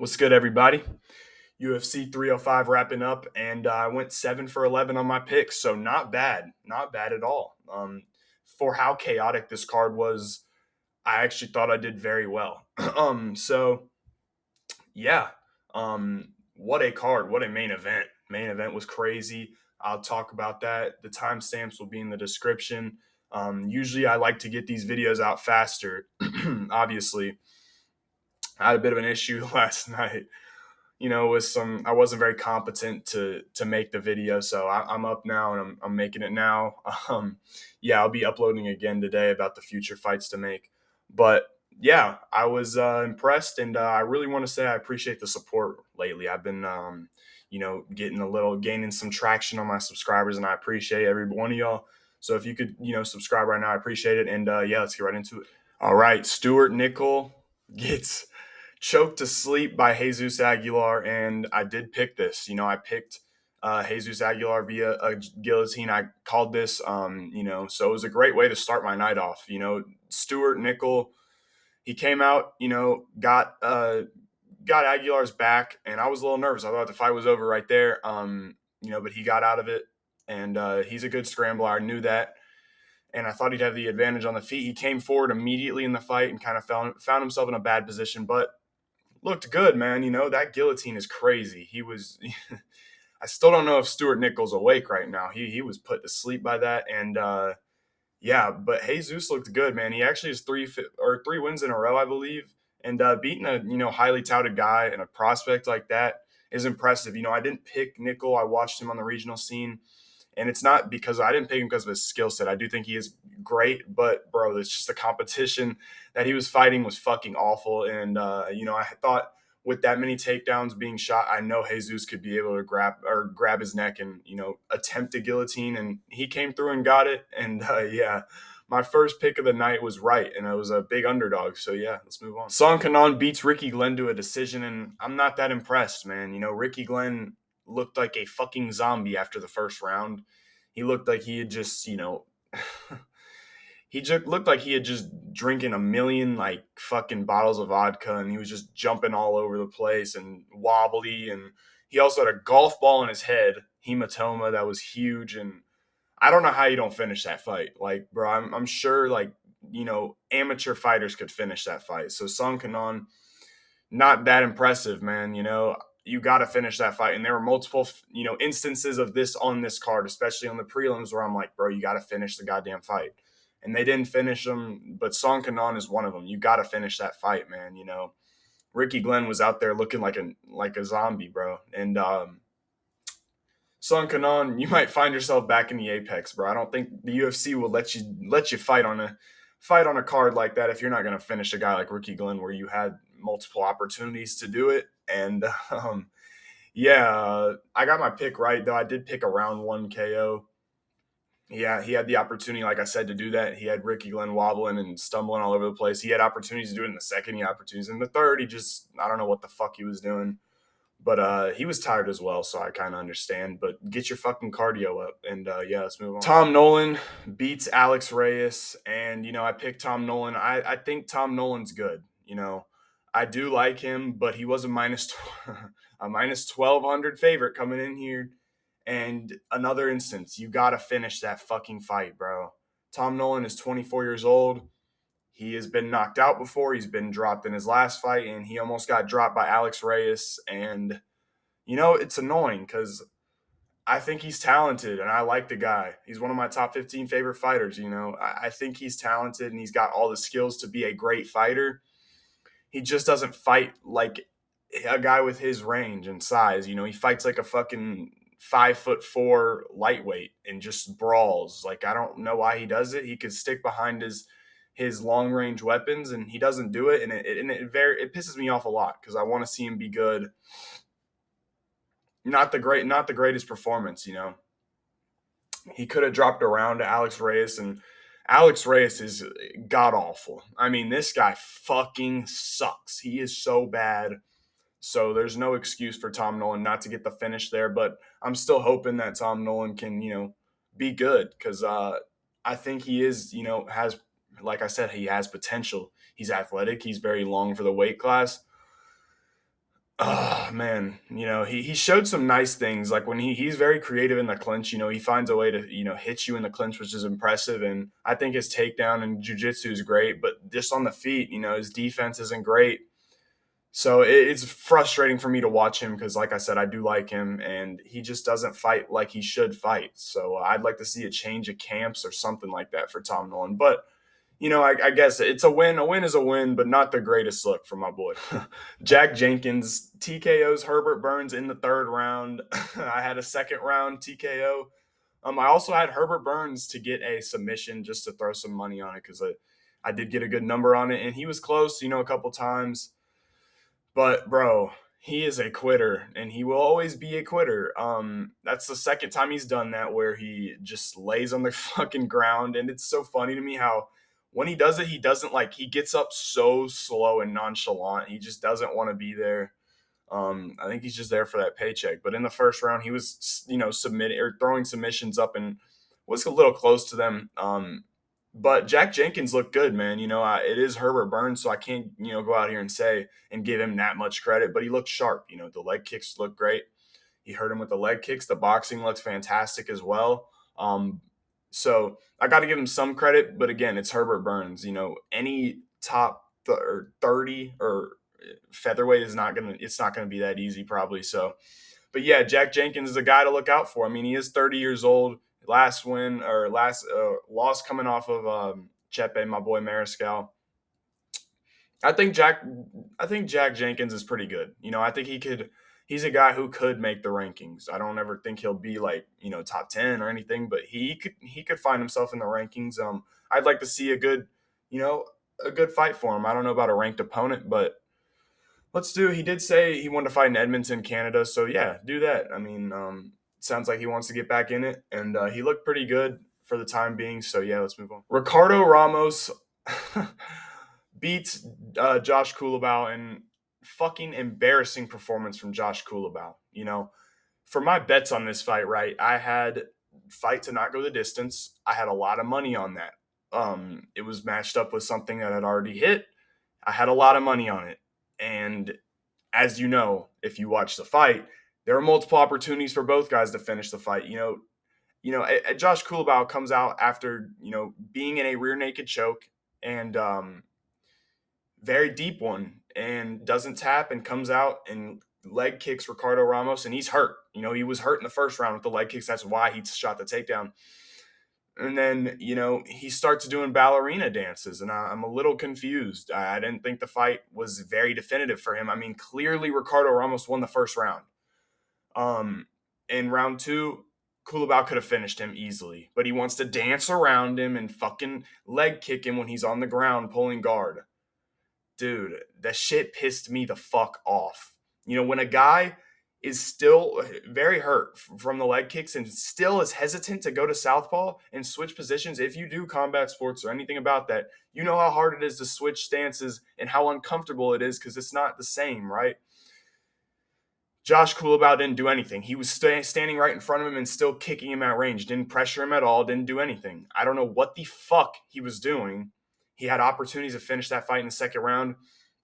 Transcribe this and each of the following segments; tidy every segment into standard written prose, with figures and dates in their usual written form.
What's good, everybody? UFC 305 wrapping up, and I went 7 for 11 on my picks, so not bad, not bad at all. For how chaotic this card was, I actually thought I did very well. So yeah, what a card, what a main event. Main event was crazy. I'll talk about that. The timestamps will be in the description. Usually, I like to get these videos out faster. Obviously, I had a bit of an issue last night, with some, I wasn't very competent to make the video, so I'm up now and I'm making it now. Yeah, I'll be uploading again today about the future fights to make. But yeah, I was impressed, and I really want to say I appreciate the support lately. I've been, gaining some traction on my subscribers, and I appreciate every one of y'all. So if you could, subscribe right now, I appreciate it. And yeah, let's get right into it. All right, Stewart Nicoll gets choked to sleep by Jesus Aguillar, and I did pick this. I picked Jesus Aguilar via a guillotine. I called this, so it was a great way to start my night off. Stewart Nicoll, he came out, got Aguilar's back, and I was a little nervous. I thought the fight was over right there, but he got out of it, and he's a good scrambler. I knew that. And I thought he'd have the advantage on the feet. He came forward immediately in the fight and kind of found himself in a bad position, but looked good, man. That guillotine is crazy. He was. I still don't know if Stewart Nicoll's awake right now. He was put to sleep by that, and yeah. But Jesus looked good, man. He actually has three wins in a row, I believe, and beating a highly touted guy and a prospect like that is impressive. I didn't pick Nicoll. I watched him on the regional scene. And it's not because I didn't pick him because of his skill set. I do think he is great, but bro, it's just the competition that he was fighting was fucking awful. And I thought with that many takedowns being shot, I know Jesus could be able to grab his neck and attempt a guillotine, and he came through and got it. And yeah, my first pick of the night was right, and I was a big underdog. So yeah, let's move on. Kenan beats Ricky Glenn to a decision, and I'm not that impressed, man. Ricky Glenn looked like a fucking zombie after the first round. He looked like he had just, he just looked like he had just drinking a million like fucking bottles of vodka, and he was just jumping all over the place and wobbly. And he also had a golf ball in his head, hematoma that was huge. And I don't know how you don't finish that fight. Like, bro, I'm sure like, amateur fighters could finish that fight. So Song Kanon, not that impressive, man. You got to finish that fight. And there were multiple, instances of this on this card, especially on the prelims, where I'm like, bro, you got to finish the goddamn fight. And they didn't finish them, but Song Kanon is one of them. You got to finish that fight, man. Ricky Glenn was out there looking like a zombie, bro. And Song Kanon, you might find yourself back in the Apex, bro. I don't think the UFC will let you fight on a card like that if you're not going to finish a guy like Ricky Glenn, where you had multiple opportunities to do it. And yeah, I got my pick right, though. I did pick a round one KO. Yeah, he had the opportunity, like I said, to do that. He had Ricky Glenn wobbling and stumbling all over the place. He had opportunities to do it in the second. He had opportunities in the third. I don't know what the fuck he was doing. But he was tired as well, so I kind of understand. But get your fucking cardio up. And yeah, let's move on. Tom Nolan beats Alex Reyes. And, I picked Tom Nolan. I think Tom Nolan's good. I do like him, but he was a minus 1,200 favorite coming in here. And another instance, you got to finish that fucking fight, bro. Tom Nolan is 24 years old. He has been knocked out before. He's been dropped in his last fight, and he almost got dropped by Alex Reyes. And, it's annoying because I think he's talented, and I like the guy. He's one of my top 15 favorite fighters, I think he's talented, and he's got all the skills to be a great fighter. He just doesn't fight like a guy with his range and size. He fights like a fucking 5'4" lightweight and just brawls. Like, I don't know why he does it. He could stick behind his long range weapons, and he doesn't do it. And it pisses me off a lot because I want to see him be good. Not the greatest performance. He could have dropped around to Alex Reyes, and Alex Reyes is god awful. I mean, this guy fucking sucks. He is so bad. So there's no excuse for Tom Nolan not to get the finish there, but I'm still hoping that Tom Nolan can, be good because I think he is, has, like I said, he has potential. He's athletic. He's very long for the weight class. man, he showed some nice things. Like when he's very creative in the clinch. He finds a way to hit you in the clinch, which is impressive. And I think his takedown and jiu-jitsu is great, but just on the feet, his defense isn't great. So it's frustrating for me to watch him because, like I said, I do like him, and he just doesn't fight like he should fight. So I'd like to see a change of camps or something like that for Tom Nolan. But I guess it's a win. A win is a win, but not the greatest look for my boy. Jack Jenkins TKO's Herbert Burns in the third round. I had a second round TKO. I also had Herbert Burns to get a submission just to throw some money on it because I did get a good number on it, and he was close, a couple times. But bro, he is a quitter, and he will always be a quitter. That's the second time he's done that where he just lays on the fucking ground, and it's so funny to me how when he does it, he doesn't he gets up so slow and nonchalant. He just doesn't want to be there. I think he's just there for that paycheck. But in the first round, he was, submitting or throwing submissions up and was a little close to them. But Jack Jenkins looked good, man. It is Herbert Burns, so I can't, go out here and say and give him that much credit. But he looked sharp. The leg kicks looked great. He hurt him with the leg kicks. The boxing looked fantastic as well. So I got to give him some credit. But again, it's Herbert Burns. Any top 30 or featherweight is not gonna. It's not gonna be that easy, probably. So, but yeah, Jack Jenkins is a guy to look out for. I mean, he is 30 years old. Last loss coming off of Chepe, my boy Mariscal. I think Jack Jenkins is pretty good. I think he's a guy who could make the rankings. I don't ever think he'll be top 10 or anything, but he could find himself in the rankings. I'd like to see a good fight for him. I don't know about a ranked opponent, but he did say he wanted to fight in Edmonton, Canada. So yeah, do that. I mean, sounds like he wants to get back in it, and he looked pretty good for the time being. So yeah, let's move on. Ricardo Ramos beats Josh Cullibao in fucking embarrassing performance from Josh Cullibao. For my bets on this fight, right? I had fight to not go the distance. I had a lot of money on that. It was matched up with something that had already hit. I had a lot of money on it. And as you know, if you watch the fight, there are multiple opportunities for both guys to finish the fight. Josh Cullibao comes out after, being in a rear naked choke and very deep one and doesn't tap and comes out and leg kicks Ricardo Ramos, and he's hurt. He was hurt in the first round with the leg kicks. That's why he shot the takedown. And then, he starts doing ballerina dances, and I'm a little confused. I didn't think the fight was very definitive for him. I mean, clearly Ricardo Ramos won the first round. In round two, Cullibao could have finished him easily, but he wants to dance around him and fucking leg kick him when he's on the ground pulling guard. Dude, that shit pissed me the fuck off. When a guy is still very hurt from the leg kicks and still is hesitant to go to southpaw and switch positions. If you do combat sports or anything about that, you know how hard it is to switch stances and how uncomfortable it is because it's not the same, right? Josh Cullibao didn't do anything. He was standing right in front of him and still kicking him at range. Didn't pressure him at all. Didn't do anything. I don't know what the fuck he was doing. He had opportunities to finish that fight in the second round.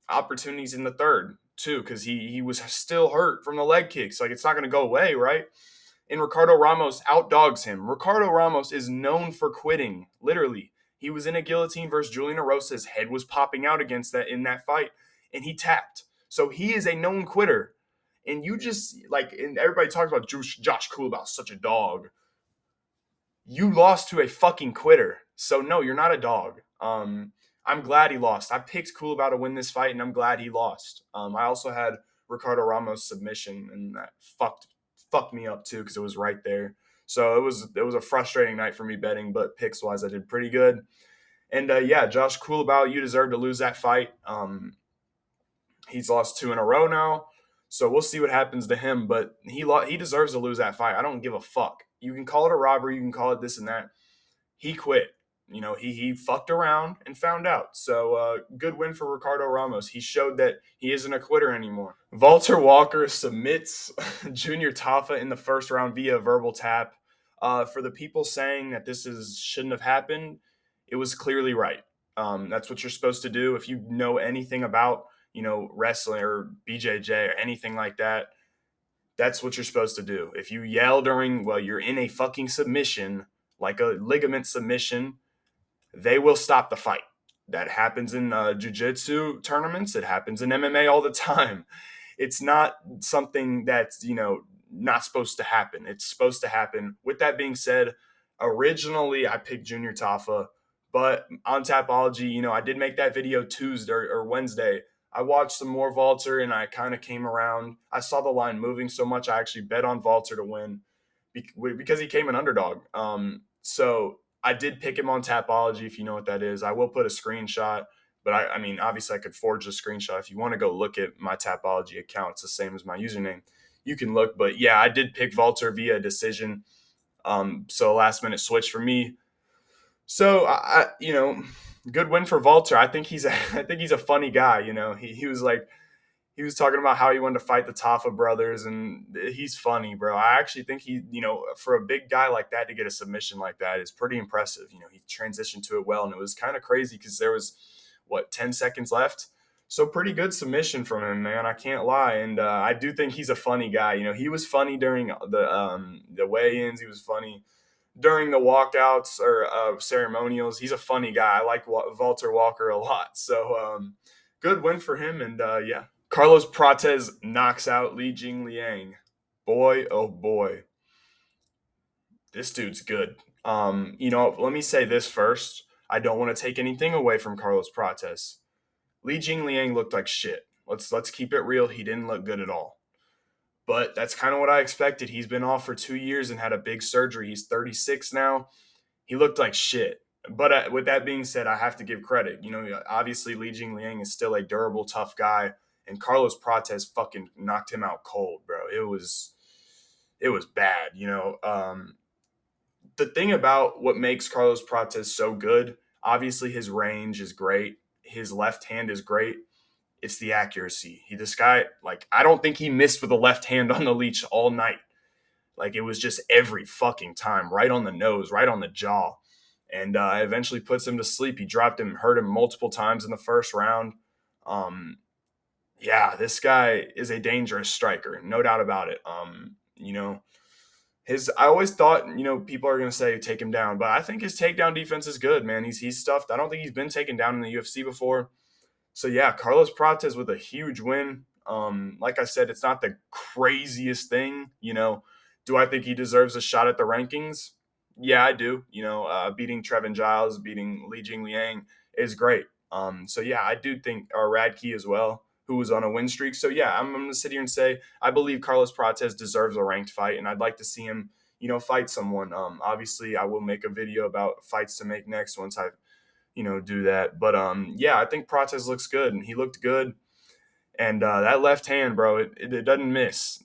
Opportunities in the third too, because he was still hurt from the leg kicks. It's not going to go away, right? And Ricardo Ramos outdogs him. Ricardo Ramos is known for quitting, literally. He was in a guillotine versus Julian Erosa. His head was popping out against that in that fight, and he tapped. So he is a known quitter. And you just, and everybody talks about Josh Cullibao, such a dog. You lost to a fucking quitter. So no, you're not a dog. I'm glad he lost. I picked Cullibao to win this fight, and I'm glad he lost. I also had Ricardo Ramos submission, and that fucked me up too because it was right there. So it was a frustrating night for me betting, but picks wise, I did pretty good. And yeah, Josh Cullibao, you deserve to lose that fight. He's lost 2 in a row now, so we'll see what happens to him. But he deserves to lose that fight. I don't give a fuck. You can call it a robbery, you can call it this and that. He quit. He fucked around and found out. So good win for Ricardo Ramos. He showed that he isn't a quitter anymore. Valter Walker submits Junior Tafa in the first round via verbal tap. For the people saying that shouldn't have happened, it was clearly right. That's what you're supposed to do. If you know anything about wrestling or BJJ or anything like that, that's what you're supposed to do. If you yell while you're in a fucking submission, like a ligament submission, they will stop the fight. That happens in jiu-jitsu tournaments. It happens in MMA all the time. It's not something that's, not supposed to happen. It's supposed to happen. With that being said, originally I picked Junior Tafa, but on Tapology, I did make that video Tuesday or Wednesday. I watched some more Valter and I kind of came around. I saw the line moving so much, I actually bet on Valter to win because he came an underdog. So I did pick him on Tapology, if you know what that is. I will put a screenshot, but I mean, obviously I could forge a screenshot. If you want to go look at my Tapology account, it's the same as my username. You can look, but yeah, I did pick Valter via decision. So last minute switch for me. So good win for Valter. I think he's a funny guy. He was like, he was talking about how he wanted to fight the Tafa brothers, and he's funny, bro. I actually think for a big guy like that to get a submission like that is pretty impressive. He transitioned to it well, and it was kind of crazy because there was, 10 seconds left? So pretty good submission from him, man. I can't lie, and I do think he's a funny guy. He was funny during the weigh-ins. He was funny during the walkouts or ceremonials. He's a funny guy. I like Valter Walker a lot. So good win for him, and yeah. Carlos Prates knocks out Li Jingliang. Boy, oh boy. This dude's good. Let me say this first. I don't want to take anything away from Carlos Prates. Li Jingliang looked like shit. Let's keep it real. He didn't look good at all. But that's kind of what I expected. He's been off for 2 years and had a big surgery. He's 36 now. He looked like shit. But with that being said, I have to give credit. Obviously Li Jingliang is still a durable, tough guy. And Carlos Prates fucking knocked him out cold, bro. It was bad. The thing about what makes Carlos Prates so good, obviously his range is great. His left hand is great. It's the accuracy. This guy, I don't think he missed with a left hand on the leech all night. It was just every fucking time, right on the nose, right on the jaw. And eventually puts him to sleep. He dropped him, hurt him multiple times in the first round. Yeah, this guy is a dangerous striker, no doubt about it. I always thought, people are going to say take him down, but I think his takedown defense is good, man. He's stuffed. I don't think he's been taken down in the UFC before. So yeah, Carlos Prates with a huge win. Like I said, it's not the craziest thing, Do I think he deserves a shot at the rankings? Yeah, I do. Beating Trevin Giles, beating Li Jingliang is great. So yeah, I do think Radke as well, who was on a win streak. So yeah, I'm going to sit here and say I believe Carlos Prates deserves a ranked fight, and I'd like to see him, fight someone. Obviously, I will make a video about fights to make next once I, do that. But yeah, I think Prates looks good, and he looked good. And that left hand, bro, it doesn't miss.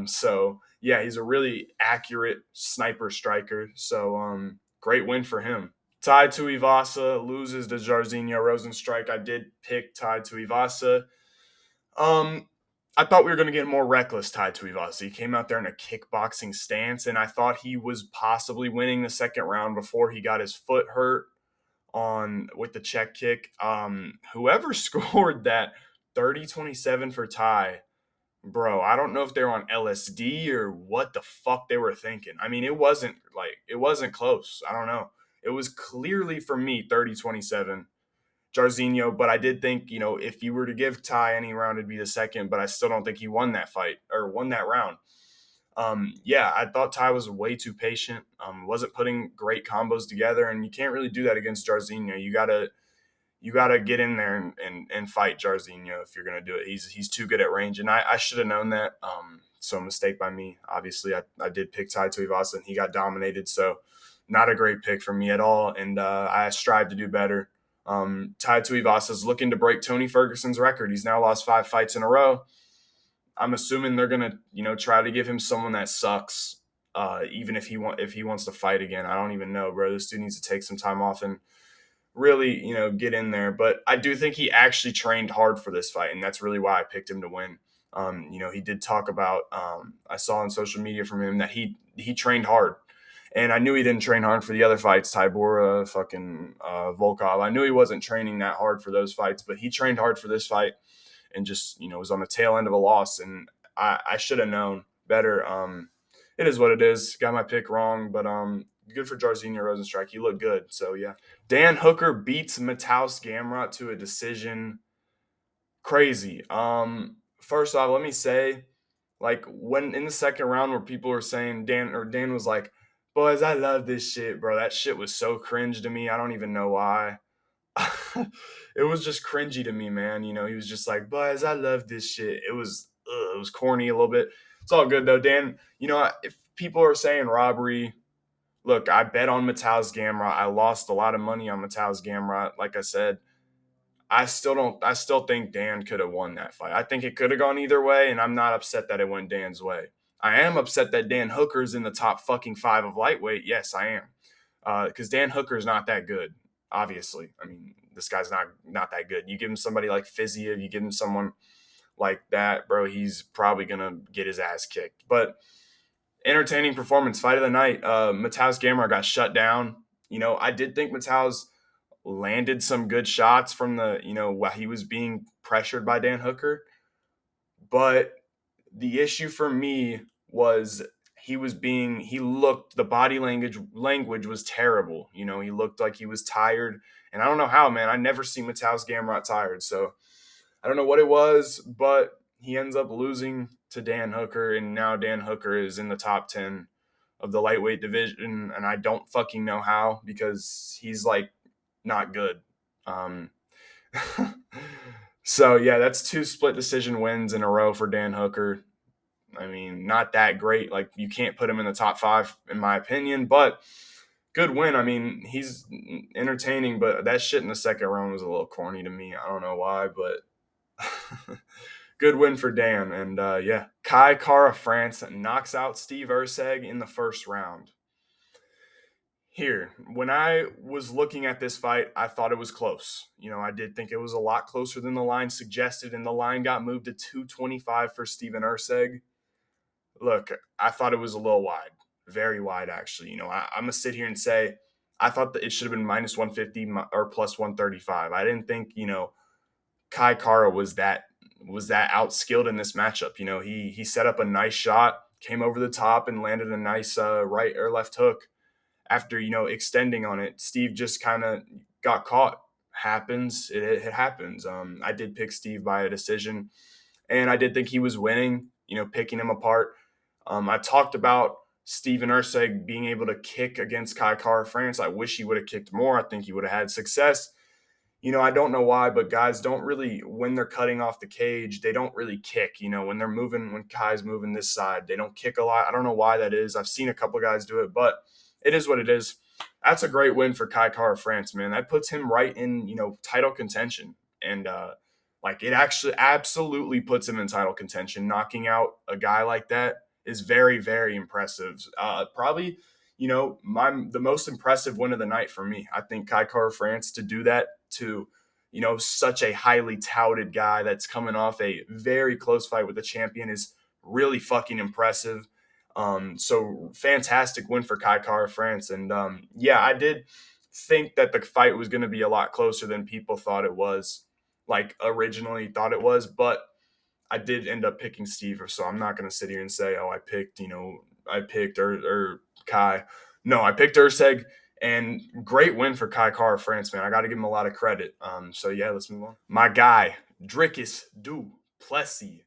So yeah, he's a really accurate sniper striker. So great win for him. Tai Tuivasa loses to Jarzinho Rozenstruck. I did pick Tai Tuivasa. I thought we were going to get more reckless Tai Tuivasa. He came out there in a kickboxing stance, and I thought he was possibly winning the second round before he got his foot hurt with the check kick. Whoever scored that 30-27 for Tai, bro, I don't know if they're on LSD or what the fuck they were thinking. I mean, it wasn't close. I don't know. It was clearly, for me, 30-27 Jarzinho, but I did think, if you were to give Tai any round, it'd be the second, but I still don't think he won that fight or won that round. Yeah, I thought Tai was way too patient, wasn't putting great combos together, and you can't really do that against Jarzinho. You gotta get in there and fight Jarzinho if you're gonna do it. He's too good at range, and I should have known that. So a mistake by me. Obviously, I did pick Tai Tuivasa, and he got dominated, so not a great pick for me at all, and I strive to do better. Tai Tuivasa is looking to break Tony Ferguson's record. He's now lost 5 fights in a row. I'm assuming they're gonna, try to give him someone that sucks, even if he wants to fight again. I don't even know, bro. This dude needs to take some time off and really, get in there. But I do think he actually trained hard for this fight, and that's really why I picked him to win. He did talk about. I saw on social media from him that he trained hard. And I knew he didn't train hard for the other fights, Tybura, fucking Volkov. I knew he wasn't training that hard for those fights, but he trained hard for this fight. and just, was on the tail end of a loss. And I should have known better. It is what it is. Got my pick wrong, but good for Jarzinho Rozenstruck. He looked good. So yeah. Dan Hooker beats Matthäus Gamrot to a decision. Crazy. First off, let me say, like, when in the second round where people were saying Dan was like, boys, I love this shit, bro. That shit was so cringe to me. I don't even know why. It was just cringy to me, man. He was just like, boys, I love this shit. It was corny a little bit. It's all good though, Dan. If people are saying robbery, look, I bet on Matthäus Gamrot. I lost a lot of money on Matthäus Gamrot. Like I said, I still think Dan could have won that fight. I think it could have gone either way, and I'm not upset that it went Dan's way. I am upset that Dan Hooker's in the top fucking 5 of lightweight. Yes, I am. Because Dan Hooker's not that good, obviously. I mean, this guy's not that good. You give him somebody like Fiziev, you give him someone like that, bro, he's probably going to get his ass kicked. But entertaining performance, fight of the night. Matthäus Gamrot got shut down. I did think Matthäus landed some good shots from while he was being pressured by Dan Hooker. But the issue for me was the body language was terrible. He looked like he was tired. And I don't know how, man. I never see Matthäus Gamrot tired. So I don't know what it was, but he ends up losing to Dan Hooker. And now Dan Hooker is in the top 10 of the lightweight division. And I don't fucking know how, because he's like not good. So yeah, that's 2 split decision wins in a row for Dan Hooker. I mean, not that great. Like, you can't put him in the top 5 in my opinion, but good win. I mean, he's entertaining, but that shit in the second round was a little corny to me. I don't know why, but good win for Dan. And yeah, Kai Kara France knocks out Steve Erceg in the first round. Here, when I was looking at this fight, I thought it was close. I did think it was a lot closer than the line suggested, and the line got moved to 225 for Steven Erceg. Look, I thought it was a little wide, very wide, actually. I'm going to sit here and say I thought that it should have been minus 150 or plus 135. I didn't think, Kai Kara was that outskilled in this matchup. He set up a nice shot, came over the top, and landed a nice right or left hook. After, extending on it, Steve just kind of got caught. Happens. It happens. I did pick Steve by a decision, and I did think he was winning, picking him apart. I talked about Steven Erceg being able to kick against Kai Kara France. I wish he would have kicked more. I think he would have had success. I don't know why, but guys don't really, when they're cutting off the cage, they don't really kick. When Kai's moving this side, they don't kick a lot. I don't know why that is. I've seen a couple guys do it, but it is what it is. That's a great win for Kai Kara France, man. That puts him right in, title contention. And it actually absolutely puts him in title contention. Knocking out a guy like that is very, very impressive. Probably, the most impressive win of the night for me. I think Kai Kara France to do that to, such a highly touted guy that's coming off a very close fight with the champion is really fucking impressive. So fantastic win for Kai Kara France. And yeah, I did think that the fight was going to be a lot closer than people thought it was, like originally thought it was, but I did end up picking Steve, so I'm not going to sit here and say, oh, I picked Kai. No, I picked Erceg, and great win for Kai Kara France, man. I got to give him a lot of credit. So yeah, let's move on. My guy, Dricus du Plessis,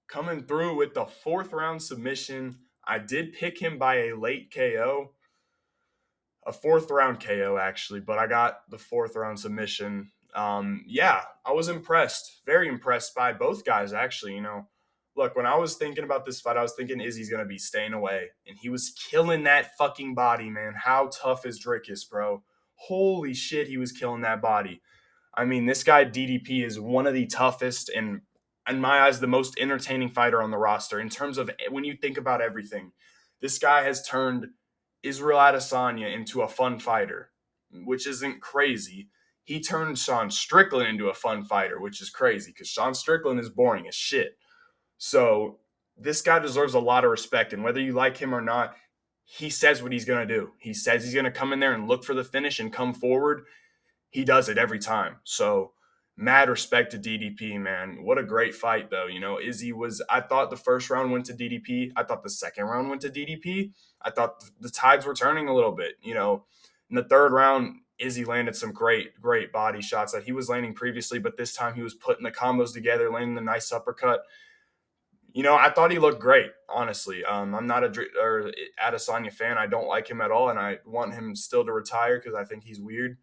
coming through with the 4th round submission. I did pick him by a late KO, a 4th round KO actually, but I got the 4th round submission. Yeah, I was impressed, very impressed by both guys actually. Look, when I was thinking about this fight, I was thinking Izzy's going to be staying away, and he was killing that fucking body, man. How tough is Dricus, bro? Holy shit, he was killing that body. I mean, this guy DDP is one of the toughest and, in my eyes, the most entertaining fighter on the roster in terms of when you think about everything. This guy has turned Israel Adesanya into a fun fighter, which isn't crazy. He turned Sean Strickland into a fun fighter, which is crazy because Sean Strickland is boring as shit. So this guy deserves a lot of respect, and whether you like him or not, he says what he's going to do. He says he's going to come in there and look for the finish and come forward. He does it every time. So, mad respect to DDP, man. What a great fight, though. Izzy was, I thought the first round went to DDP. I thought the second round went to DDP. I thought the tides were turning a little bit. In the third round, Izzy landed some great, great body shots that he was landing previously, but this time he was putting the combos together, landing the nice uppercut. I thought he looked great, honestly. I'm not a Adesanya fan. I don't like him at all, and I want him still to retire because I think he's weird.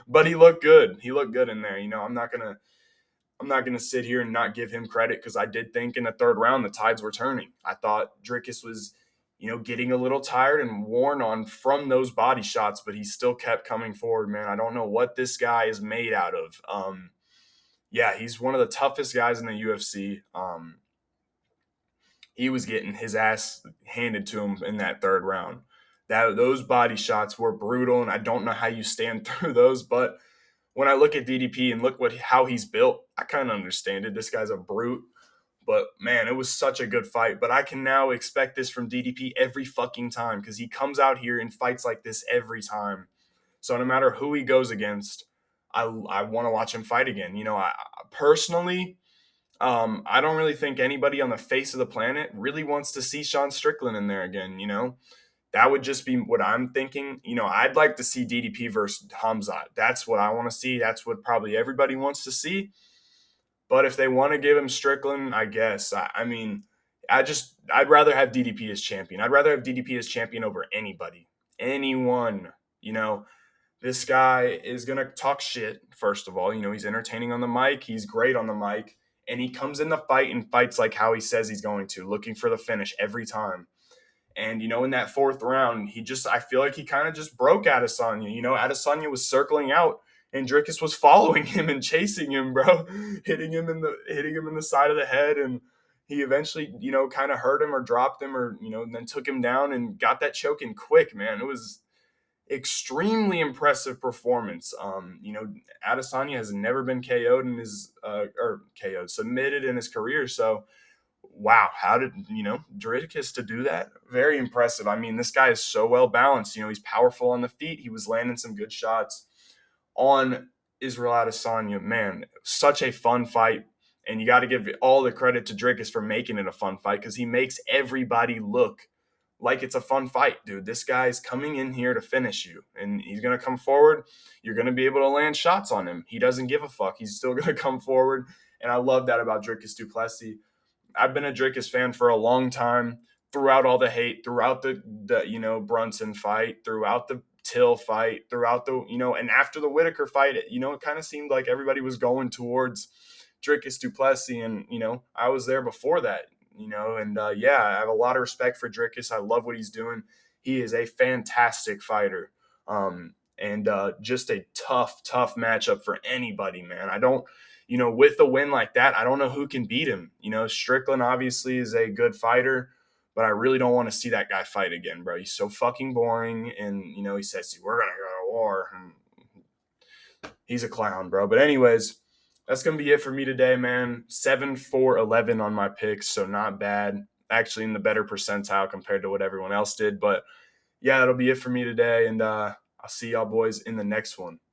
But he looked good. He looked good in there. I'm not gonna sit here and not give him credit because I did think in the third round the tides were turning. I thought Dricus was, getting a little tired and worn on from those body shots, but he still kept coming forward, man. I don't know what this guy is made out of. Yeah, he's one of the toughest guys in the UFC. He was getting his ass handed to him in that third round. Those body shots were brutal, and I don't know how you stand through those. But when I look at DDP and look how he's built, I kind of understand it. This guy's a brute. But man, it was such a good fight. But I can now expect this from DDP every fucking time because he comes out here and fights like this every time. So no matter who he goes against, I want to watch him fight again. I personally, I don't really think anybody on the face of the planet really wants to see Sean Strickland in there again. That would just be what I'm thinking. I'd like to see DDP versus Hamzat. That's what I want to see. That's what probably everybody wants to see. But if they want to give him Strickland, I guess. I mean, I'd rather have DDP as champion. I'd rather have DDP as champion over anybody, anyone. This guy is going to talk shit, first of all. He's entertaining on the mic. He's great on the mic. And he comes in the fight and fights like how he says he's going to, looking for the finish every time. And, in that fourth round, I feel like he kind of just broke Adesanya. Adesanya was circling out and Dricus was following him and chasing him, bro, hitting him in the side of the head. And he eventually, kind of hurt him or dropped him or, and then took him down and got that choke in quick, man. It was extremely impressive performance. Adesanya has never been KO'd in his, or KO'd, submitted in his career. So, wow, how did Dricus to do that? Very impressive. I mean, this guy is so well balanced. He's powerful on the feet. He was landing some good shots on Israel Adesanya. Man, such a fun fight. And you got to give all the credit to Dricus for making it a fun fight because he makes everybody look like it's a fun fight, dude. This guy's coming in here to finish you, and he's going to come forward. You're going to be able to land shots on him. He doesn't give a fuck. He's still going to come forward, and I love that about Dricus du Plessis. I've been a Dricus fan for a long time, throughout all the hate, throughout the Brunson fight, throughout the Till fight, throughout the, and after the Whitaker fight, it kind of seemed like everybody was going towards Dricus du Plessis, and, I was there before that, and yeah, I have a lot of respect for Dricus. I love what he's doing. He is a fantastic fighter. And just a tough matchup for anybody, man. I don't, with a win like that, I don't know who can beat him. Strickland obviously is a good fighter, but I really don't want to see that guy fight again, bro. He's so fucking boring. And, he says, we're going to go to war. And he's a clown, bro. But anyways, that's going to be it for me today, man. 7-4-11 on my picks, so not bad. Actually in the better percentile compared to what everyone else did. But, yeah, that'll be it for me today. And I'll see y'all boys in the next one.